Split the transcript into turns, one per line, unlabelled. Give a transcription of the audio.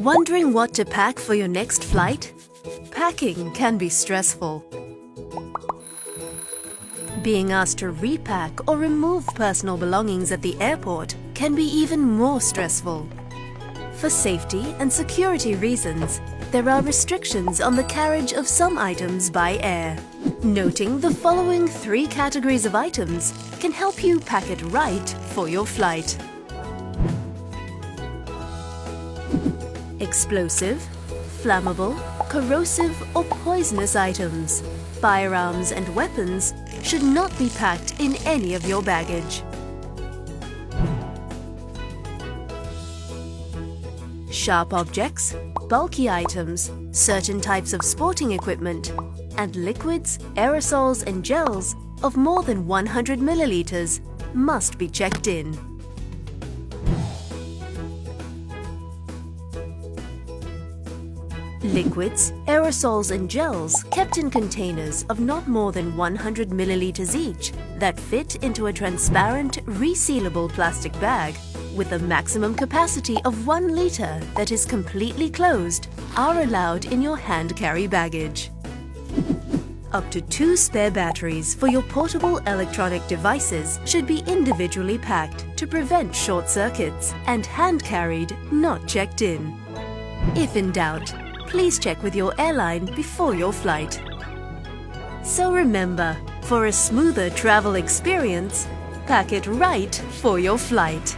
Wondering what to pack for your next flight? Packing can be stressful. Being asked to repack or remove personal belongings at the airport can be even more stressful. For safety and security reasons, there are restrictions on the carriage of some items by air. Noting the following 3 categories of items can help you pack it right for your flight. Explosive, flammable, corrosive or poisonous items, firearms and weapons should not be packed in any of your baggage. Sharp objects, bulky items, certain types of sporting equipment, and liquids, aerosols and gels of more than 100 milliliters must be checked in. Liquids, aerosols and gels kept in containers of not more than 100 milliliters each that fit into a transparent, resealable plastic bag with a maximum capacity of 1 liter that is completely closed are allowed in your hand carry baggage. Up to 2 spare batteries for your portable electronic devices should be individually packed to prevent short circuits and hand carried, not checked in. If in doubt, please check with your airline before your flight. So remember, for a smoother travel experience, pack it right for your flight.